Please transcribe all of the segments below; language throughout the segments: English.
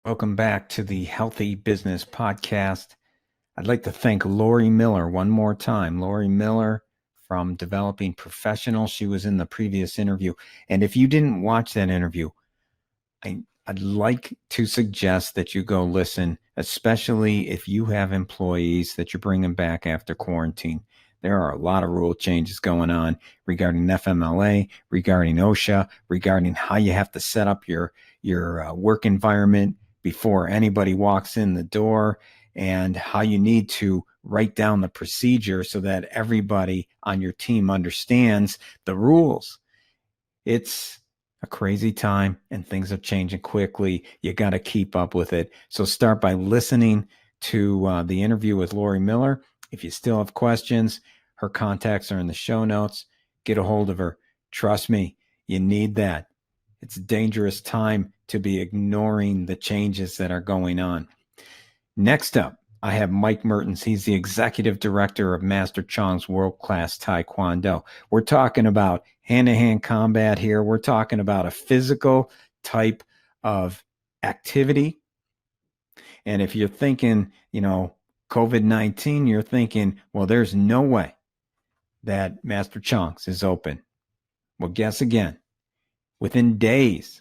Welcome back to the Healthy Business Podcast. I'd like to thank Lori Miller one more time. Lori Miller from Developing Professional. She was in the previous interview. And if you didn't watch that interview, I'd like to suggest that you go listen, especially if you have employees that you're bringing back after quarantine. There are a lot of rule changes going on regarding FMLA, regarding OSHA, regarding how you have to set up your work environment before anybody walks in the door, and how you need to write down the procedure so that everybody on your team understands the rules. It's a crazy time and things are changing quickly. You got to keep up with it. So start by listening to the interview with Lori Miller. If you still have questions, her contacts are in the show notes. Get a hold of her. Trust me, you need that. It's a dangerous time to be ignoring the changes that are going on. Next up, I have Mike Mertens. He's the executive director of Master Chong's world-class Taekwondo. We're talking about hand-to-hand combat here. We're talking about a physical type of activity. And if you're thinking, COVID-19, you're thinking, well, there's no way that Master Chong's is open. Well, guess again. Within days,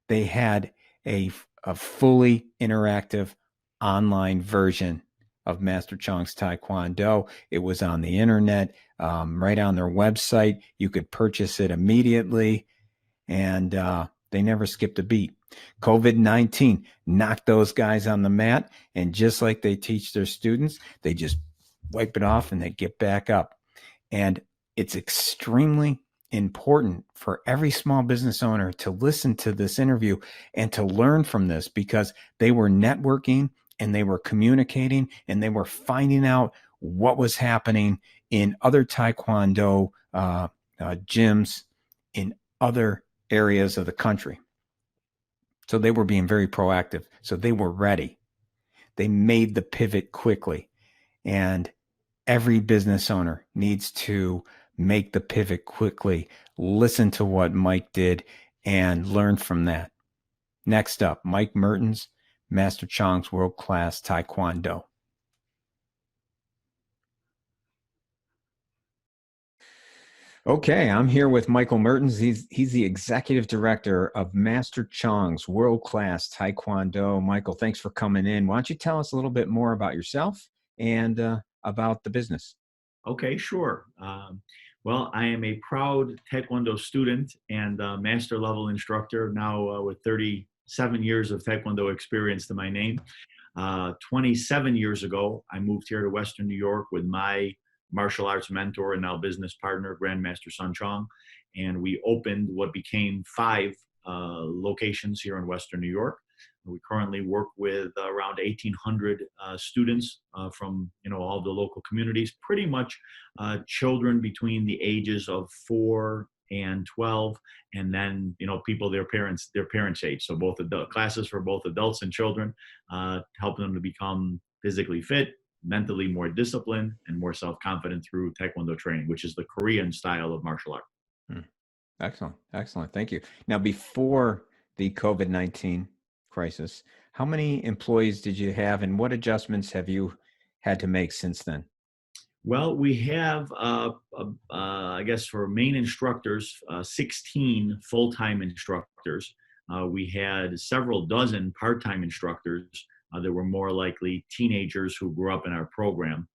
they had a fully interactive online version of Master Chong's Taekwondo. It was on the internet, right on their website. You could purchase it immediately, and they never skipped a beat. COVID-19 knocked those guys on the mat, and just like they teach their students, they just wipe it off and they get back up. And it's extremely important for every small business owner to listen to this interview and to learn from this, because they were networking and they were communicating and they were finding out what was happening in other Taekwondo gyms in other areas of the country. So they were being very proactive. So they were ready. They made the pivot quickly. And every business owner needs to make the pivot quickly, listen to what Mike did, and learn from that. Next up, Mike Mertens, Master Chong's world-class Taekwondo. Okay, I'm here with Michael Mertens. He's the executive director of Master Chong's world-class Taekwondo. Michael, thanks for coming in. Why don't you tell us a little bit more about yourself and about the business? Okay, sure. Well, I am a proud Taekwondo student and master level instructor now with 37 years of Taekwondo experience to my name. 27 years ago, I moved here to Western New York with my martial arts mentor and now business partner, Grandmaster Sun Chong. And we opened what became five locations here in Western New York. We currently work with around 1,800 students from all the local communities, pretty much children between the ages of 4 and 12, and then people their parents age. So both adult classes for both adults and children, helping them to become physically fit, mentally more disciplined, and more self-confident through Taekwondo training, which is the Korean style of martial art. Excellent. Excellent. Thank you. Now, before the COVID-19 crisis, how many employees did you have, and what adjustments have you had to make since then? Well, we have, I guess, for main instructors, 16 full-time instructors. We had several dozen part-time instructors that were more likely teenagers who grew up in our program.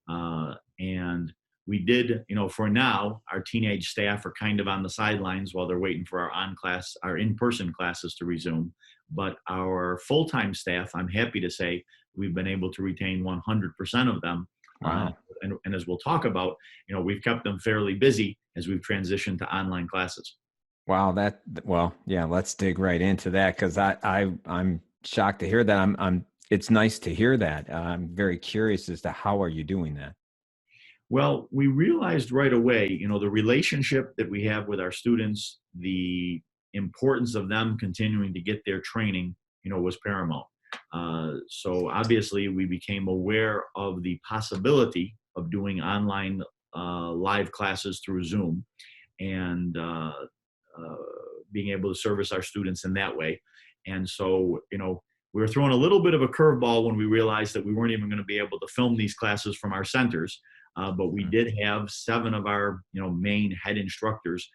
And we did, for now, our teenage staff are kind of on the sidelines while they're waiting for our in-person classes to resume. But our full-time staff, I'm happy to say, we've been able to retain 100% of them. Wow. And as we'll talk about, we've kept them fairly busy as we've transitioned to online classes. Wow. Well, yeah, let's dig right into that, because I'm shocked to hear that. It's nice to hear that. I'm very curious as to how are you doing that? Well, we realized right away, the relationship that we have with our students, the importance of them continuing to get their training, was paramount. So obviously, we became aware of the possibility of doing online live classes through Zoom and being able to service our students in that way. And so, we were throwing a little bit of a curveball when we realized that we weren't even going to be able to film these classes from our centers. But we did have 7 of our, main head instructors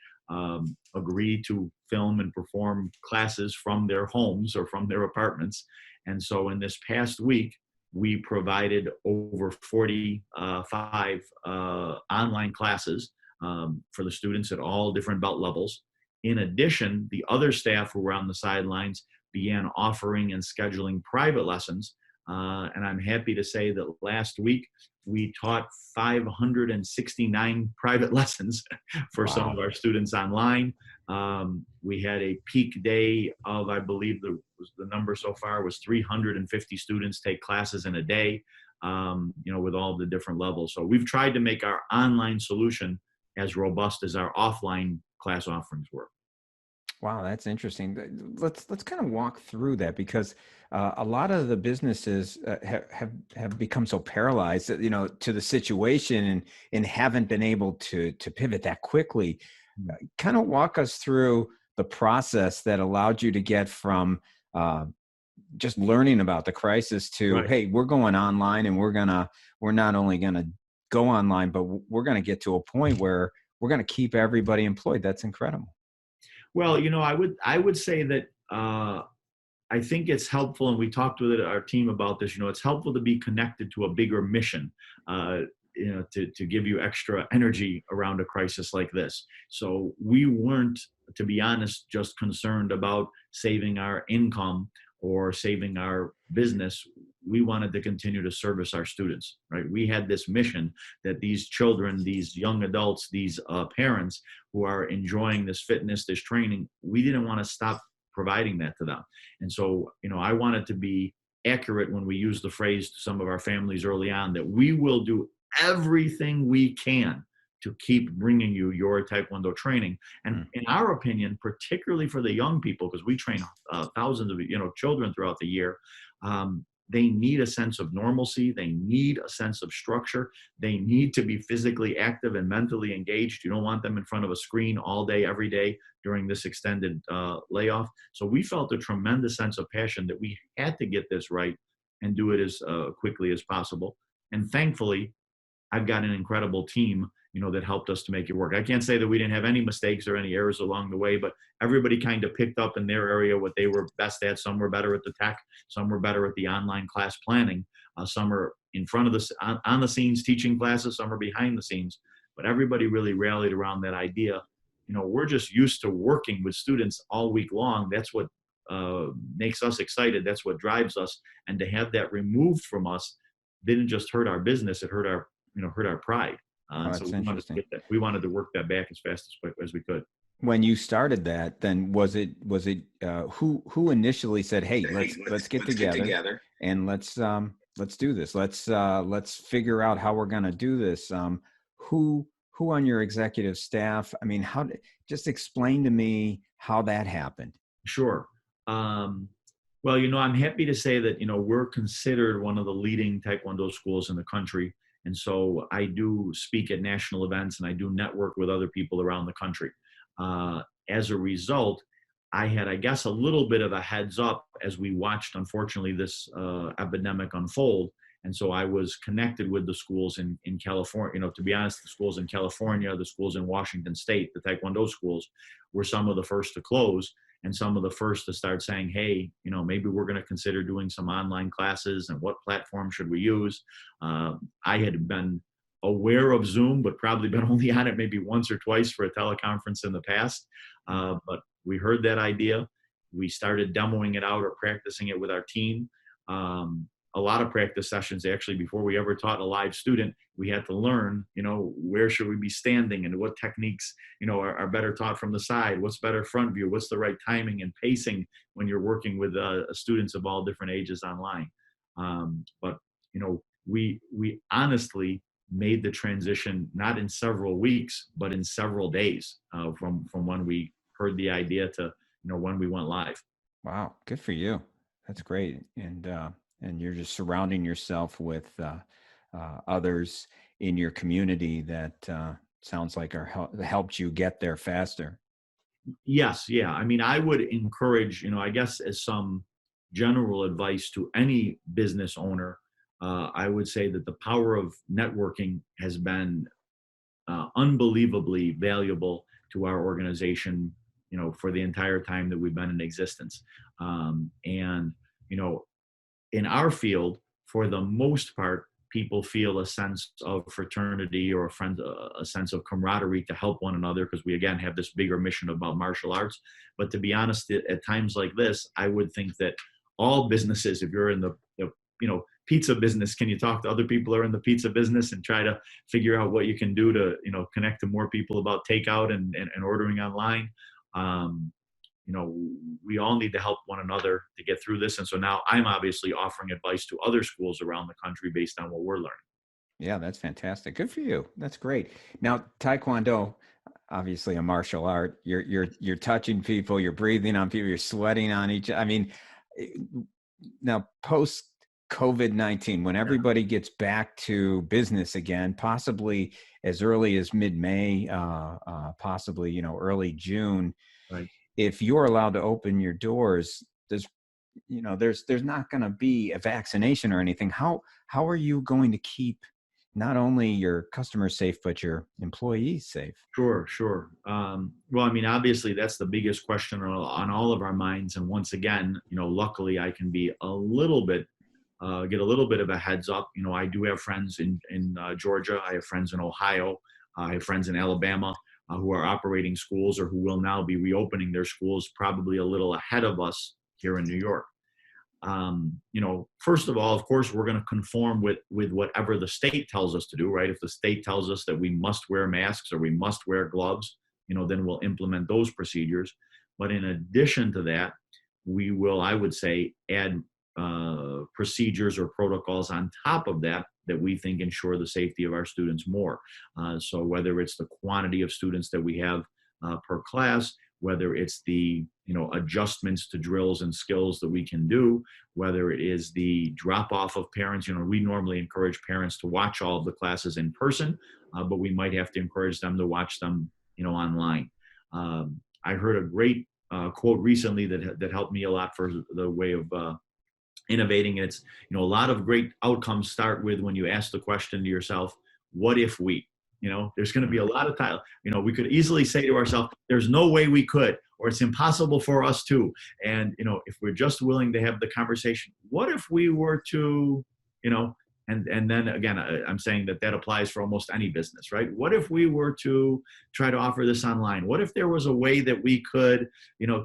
agree to film and perform classes from their homes or from their apartments. And so in this past week, we provided over 45 online classes for the students at all different belt levels. In addition, the other staff who were on the sidelines began offering and scheduling private lessons. And I'm happy to say that last week we taught 569 private lessons for some of Wow. our students online. We had a peak day of, I believe the number so far was 350 students take classes in a day, with all the different levels. So we've tried to make our online solution as robust as our offline class offerings were. Wow, that's interesting. Let's kind of walk through that, because a lot of the businesses have become so paralyzed, to the situation, and haven't been able to pivot that quickly. Kind of walk us through the process that allowed you to get from just learning about the crisis to, Right. hey, we're going online, and we're not only gonna go online, but we're gonna get to a point where we're gonna keep everybody employed. That's incredible. Well, I would say that I think it's helpful, and we talked with our team about this. It's helpful to be connected to a bigger mission, to give you extra energy around a crisis like this. So we weren't, to be honest, just concerned about saving our income or saving our business. We wanted to continue to service our students, right? We had this mission that these children, these young adults, these parents who are enjoying this fitness, this training, we didn't want to stop providing that to them. And so, I wanted to be accurate when we use the phrase to some of our families early on that we will do everything we can to keep bringing you your Taekwondo training. And Mm. in our opinion, particularly for the young people, because we train thousands of children throughout the year, they need a sense of normalcy. They need a sense of structure. They need to be physically active and mentally engaged. You don't want them in front of a screen all day, every day during this extended layoff. So we felt a tremendous sense of passion that we had to get this right and do it as quickly as possible. And thankfully, I've got an incredible team, that helped us to make it work. I can't say that we didn't have any mistakes or any errors along the way, but everybody kind of picked up in their area what they were best at. Some were better at the tech, some were better at the online class planning, some are in front of on the scenes teaching classes, some are behind the scenes. But everybody really rallied around that idea. We're just used to working with students all week long. That's what makes us excited. That's what drives us. And to have that removed from us didn't just hurt our business; it hurt our pride. Oh, So that's we wanted to interesting. get that. We wanted to work that back as fast as we could. When you started that, then was it who initially said, "Hey, let's get together, and let's do this. Let's figure out how we're going to do this." Who on your executive staff? I mean, just explain to me how that happened. Sure. Well, I'm happy to say that we're considered one of the leading Taekwondo schools in the country, and so I do speak at national events and I do network with other people around the country. As a result, I had, I guess, a little bit of a heads up as we watched, unfortunately, this epidemic unfold. And so I was connected with the schools in California. To be honest, the schools in California, the schools in Washington State, the Taekwondo schools were some of the first to close and some of the first to start saying, hey, maybe we're going to consider doing some online classes and what platform should we use? I had been aware of Zoom, but probably been only on it maybe once or twice for a teleconference in the past. But we heard that idea. We started demoing it out or practicing it with our team. A lot of practice sessions, actually, before we ever taught a live student, we had to learn, where should we be standing and what techniques, are better taught from the side, what's better front view, what's the right timing and pacing when you're working with students of all different ages online. But, we honestly made the transition not in several weeks, but in several days from when we heard the idea to when we went live. Wow, good for you. That's great. And you're just surrounding yourself with others in your community that sounds like helped you get there faster. Yes, yeah. I mean, I would encourage, I guess as some general advice to any business owner, I would say that the power of networking has been unbelievably valuable to our organization, for the entire time that we've been in existence. And, you know, in our field, for the most part, people feel a sense of fraternity or a sense of camaraderie to help one another because we again have this bigger mission about martial arts. But to be honest, at times like this, I would think that all businesses, if you're in the pizza business, can you talk to other people who are in the pizza business and try to figure out what you can do to connect to more people about takeout and ordering online? Um, we all need to help one another to get through this. And so now I'm obviously offering advice to other schools around the country based on what we're learning. Yeah, that's fantastic. Good for you. That's great. Now, Taekwondo, obviously a martial art. You're touching people, you're breathing on people, you're sweating on each. I mean, eh, now post COVID-19, when everybody gets back to business again, possibly as early as mid-May, possibly early June, Right. if you're allowed to open your doors, there's not going to be a vaccination or anything. How are you going to keep not only your customers safe but your employees safe? Sure, sure. Well, I mean, obviously, that's the biggest question on all of our minds. And once again, luckily, I can be get a little bit of a heads up. I do have friends in Georgia. I have friends in Ohio. I have friends in Alabama who are operating schools or who will now be reopening their schools, probably a little ahead of us here in New York. First of all, of course, we're going to conform with whatever the state tells us to do, right? If the state tells us that we must wear masks or we must wear gloves, then we'll implement those procedures. But in addition to that, we will, I would say, add procedures or protocols on top of that we think ensure the safety of our students more. So whether it's the quantity of students that we have per class, whether it's the adjustments to drills and skills that we can do, whether it is the drop off of parents. We normally encourage parents to watch all of the classes in person, but we might have to encourage them to watch them online. I heard a great quote recently that helped me a lot for the way of innovating. And it's a lot of great outcomes start with when you ask the question to yourself, what if we? There's going to be a lot of time. We could easily say to ourselves, there's no way we could, or it's impossible for us to. And if we're just willing to have the conversation, what if we were to, and then again, I'm saying that applies for almost any business, right? What if we were to try to offer this online? What if there was a way that we could,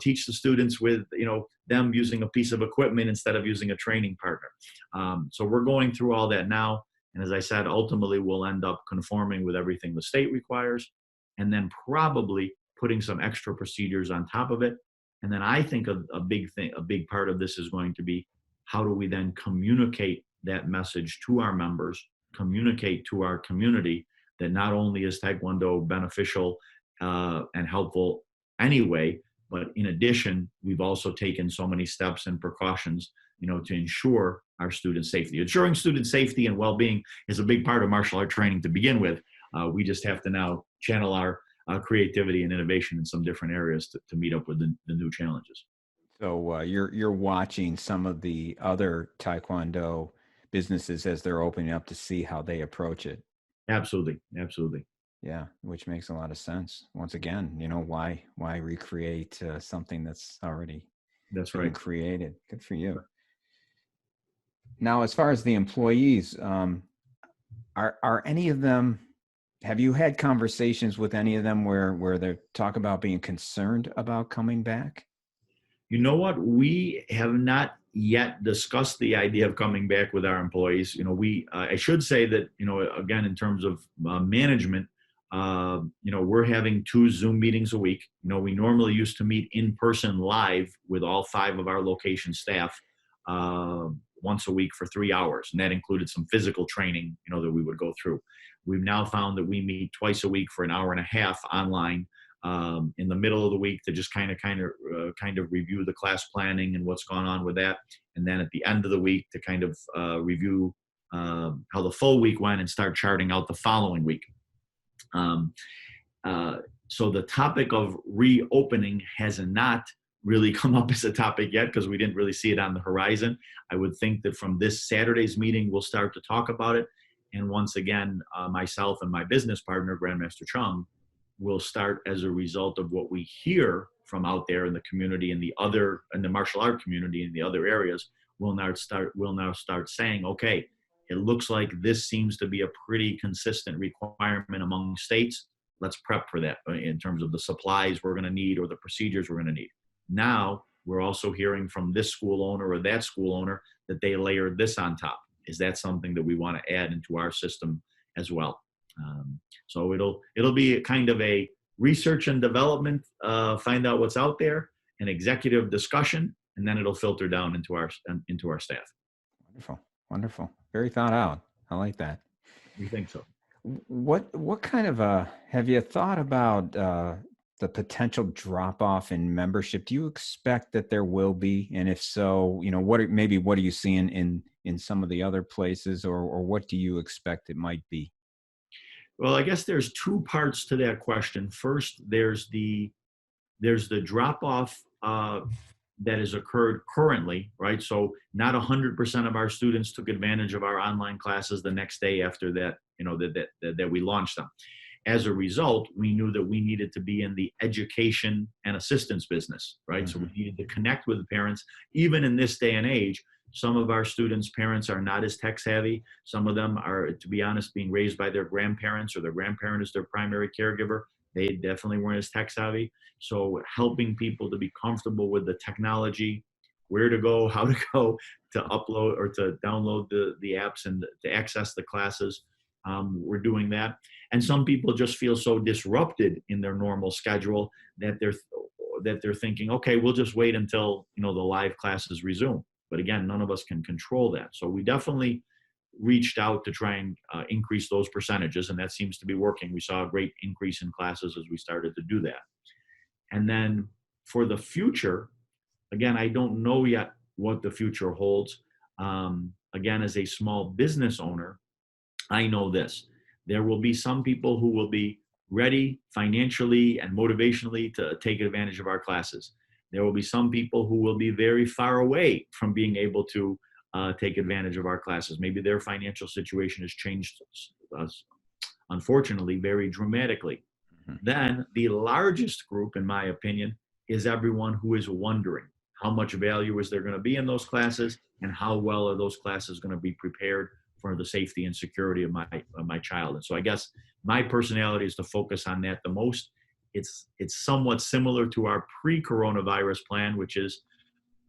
teach the students with, them using a piece of equipment instead of using a training partner? So we're going through all that now. And as I said, ultimately we'll end up conforming with everything the state requires, and then probably putting some extra procedures on top of it. And then I think a big part of this is going to be, how do we then communicate that message to our members, communicate to our community that not only is Taekwondo beneficial and helpful anyway, but in addition, we've also taken so many steps and precautions, to ensure our students' safety. Ensuring student safety and well-being is a big part of martial art training to begin with. We just have to now channel our creativity and innovation in some different areas to meet up with the new challenges. So you're watching some of the other Taekwondo businesses as they're opening up to see how they approach it. Absolutely, absolutely. Yeah, which makes a lot of sense. Once again, why recreate something that's already That's been right. created? Good for you. Now, as far as the employees, are any of them? Have you had conversations with any of them where they talk about being concerned about coming back? You know what? We have not yet discussed the idea of coming back with our employees. I should say that, again, in terms of management, we're having 2 Zoom meetings a week. We normally used to meet in person live with all 5 of our location staff once a week for 3 hours. And that included some physical training, that we would go through. We've now found that we meet twice a week for an hour and a half online in the middle of the week to just kind of review the class planning and what's gone on with that. And then at the end of the week to kind of review how the full week went and start charting out the following week. So the topic of reopening has not really come up as a topic yet because we didn't really see it on the horizon. I would think that from this Saturday's meeting, we'll start to talk about it. And once again, myself and my business partner, Grandmaster Chong, will start as a result of what we hear from out there in the community and the martial art community in the other areas. We'll now start saying, okay, it looks like this seems to be a pretty consistent requirement among states. Let's prep for that in terms of the supplies we're going to need or the procedures we're going to need. Now we're also hearing from this school owner or that school owner that they layered this on top. Is that something that we want to add into our system as well? So it'll be a kind of a research and development, find out what's out there, an executive discussion, and then it'll filter down into our staff. Wonderful, wonderful, very thought out. I like that. We think so. What kind of have you thought about the potential drop off in membership? Do you expect that there will be, and if so, what are you seeing in some of the other places, or what do you expect it might be? Well, I guess there's two parts to that question. First, there's the drop off that has occurred currently, right? So not 100% of our students took advantage of our online classes the next day after that, that we launched them. As a result, we knew that we needed to be in the education and assistance business, right? Mm-hmm. So we needed to connect with the parents. Even in this day and age, some of our students' parents are not as tech savvy. Some of them are, to be honest, being raised by their grandparents, or their grandparent is their primary caregiver. They definitely weren't as tech savvy. So helping people to be comfortable with the technology, where to go, how to go, to upload or to download the apps and to access the classes. We're doing that. And some people just feel so disrupted in their normal schedule that they're thinking, okay, we'll just wait until the live classes resume. But again, none of us can control that. So we definitely reached out to try and increase those percentages, and that seems to be working. We saw a great increase in classes as we started to do that. And then for the future, again, I don't know yet what the future holds. Again, as a small business owner, I know this. There will be some people who will be ready financially and motivationally to take advantage of our classes. There will be some people who will be very far away from being able to take advantage of our classes. Maybe their financial situation has changed, unfortunately, very dramatically. Mm-hmm. Then the largest group, in my opinion, is everyone who is wondering how much value is there going to be in those classes, and how well are those classes going to be prepared for the safety and security of my child. And so I guess my personality is to focus on that the most. It's somewhat similar to our pre-coronavirus plan, which is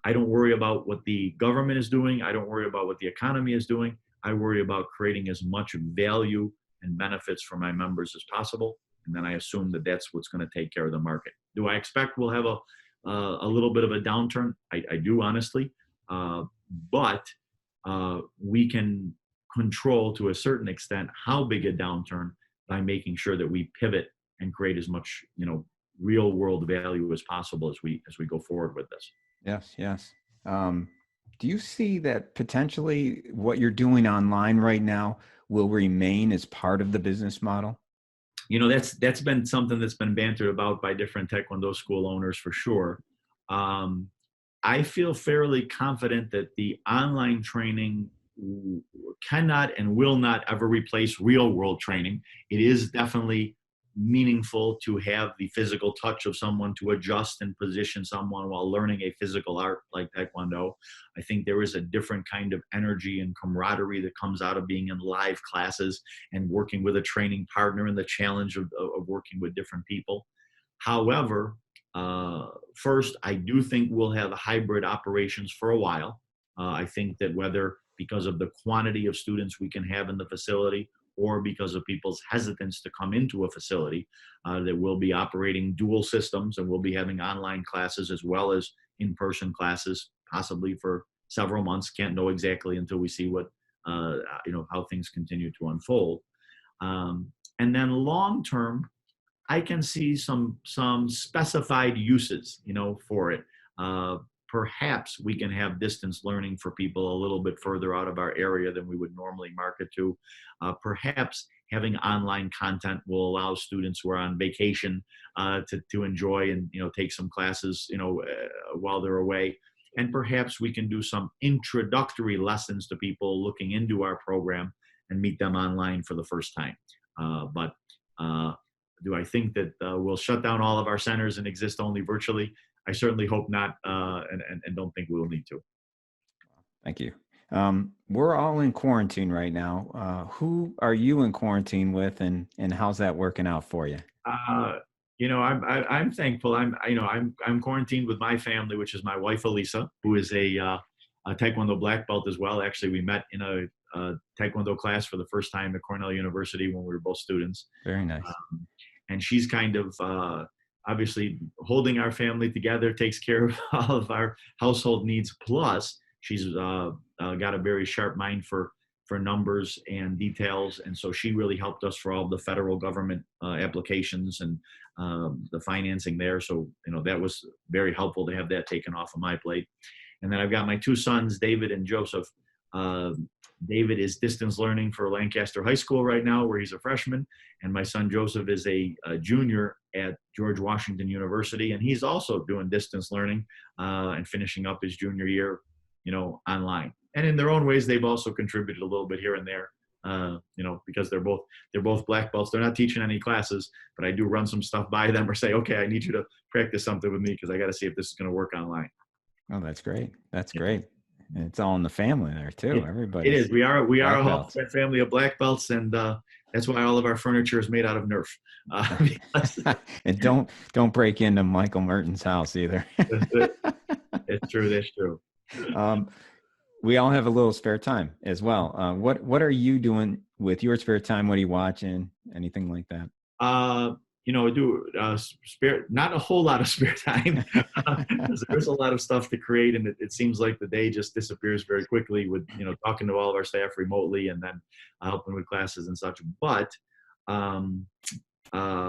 I don't worry about what the government is doing. I don't worry about what the economy is doing. I worry about creating as much value and benefits for my members as possible. And then I assume that that's what's going to take care of the market. Do I expect we'll have a little bit of a downturn? I do, honestly. But we can control to a certain extent how big a downturn by making sure that we pivot and create as much, real world value as possible as we go forward with this. Yes. Do you see that potentially what you're doing online right now will remain as part of the business model? That's been something that's been bantered about by different Taekwondo school owners for sure. I feel fairly confident that the online training cannot and will not ever replace real world training. It is definitely meaningful to have the physical touch of someone to adjust and position someone while learning a physical art like Taekwondo. I think there is a different kind of energy and camaraderie that comes out of being in live classes and working with a training partner, and the challenge of working with different people. However, first, I do think we'll have hybrid operations for a while. I think that whether because of the quantity of students we can have in the facility, or because of people's hesitance to come into a facility, that we'll be operating dual systems, and we'll be having online classes as well as in-person classes, possibly for several months. Can't know exactly until we see what, how things continue to unfold. And then long-term, I can see some specified uses, for it. Perhaps we can have distance learning for people a little bit further out of our area than we would normally market to. Perhaps having online content will allow students who are on vacation to enjoy and take some classes while they're away. And perhaps we can do some introductory lessons to people looking into our program and meet them online for the first time. But do I think that we'll shut down all of our centers and exist only virtually? I certainly hope not, and don't think we'll need to. Thank you. We're all in quarantine right now. Who are you in quarantine with, and how's that working out for you? I'm thankful. I'm quarantined with my family, which is my wife Elisa, who is a Taekwondo black belt as well. Actually, we met in a Taekwondo class for the first time at Cornell University when we were both students. Very nice. And she's kind of obviously holding our family together, takes care of all of our household needs. Plus, she's got a very sharp mind for numbers and details, and so she really helped us for all the federal government applications and the financing there. So that was very helpful to have that taken off of my plate. And then I've got my two sons, David and Joseph. David is distance learning for Lancaster High School right now, where he's a freshman, and my son Joseph is a junior at George Washington University, and he's also doing distance learning and finishing up his junior year, online. And in their own ways, they've also contributed a little bit here and there, because they're both black belts. They're not teaching any classes, but I do run some stuff by them or say, okay, I need you to practice something with me because I got to see if this is going to work online. Oh, that's great. That's great. And it's all in the family there too. Everybody. It is. We are a whole family of black belts, and that's why all of our furniture is made out of Nerf. And don't break into Michael Mertens' house either. It's true. That's true. We all have a little spare time as well. What are you doing with your spare time? What are you watching? Anything like that? Not a whole lot of spare time. There's a lot of stuff to create, and it seems like the day just disappears very quickly with talking to all of our staff remotely and then helping with classes and such. But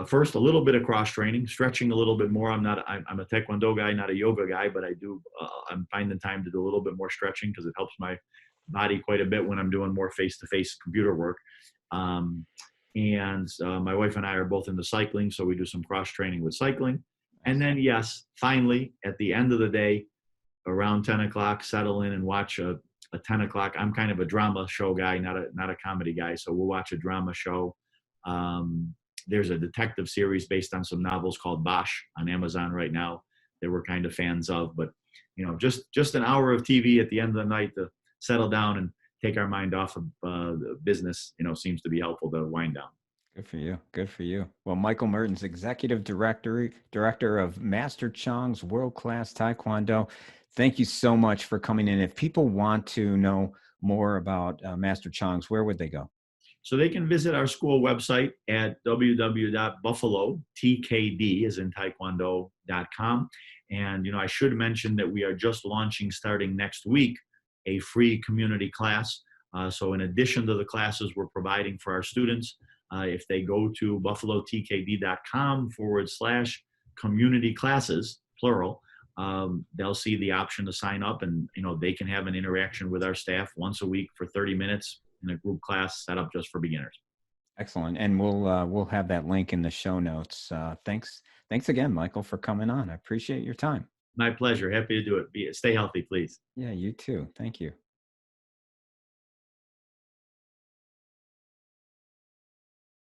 first, a little bit of cross training, stretching a little bit more. I'm a Taekwondo guy, not a yoga guy, but I'm finding time to do a little bit more stretching because it helps my body quite a bit when I'm doing more face-to-face computer work. And my wife and I are both into cycling, so we do some cross training with cycling. And then, yes, finally, at the end of the day, around 10 o'clock, settle in and watch a 10 o'clock. I'm kind of a drama show guy, not a comedy guy, so we'll watch a drama show. There's a detective series based on some novels called Bosch on Amazon right now that we're kind of fans of. But just an hour of TV at the end of the night to settle down and take our mind off of the business, seems to be helpful to wind down. Good for you. Good for you. Well, Michael Mertens, Executive Director of Master Chong's World Class Taekwondo. Thank you so much for coming in. If people want to know more about Master Chong's, where would they go? So they can visit our school website at www.buffalotkd, as in taekwondo.com. And, I should mention that we are just launching, starting next week, a free community class. So in addition to the classes we're providing for our students, if they go to buffalotkd.com/community classes, plural, they'll see the option to sign up, and they can have an interaction with our staff once a week for 30 minutes in a group class set up just for beginners. Excellent. And we'll have that link in the show notes. Thanks again, Michael, for coming on. I appreciate your time. My pleasure. Happy to do it. Stay healthy, please. Yeah, you too. Thank you.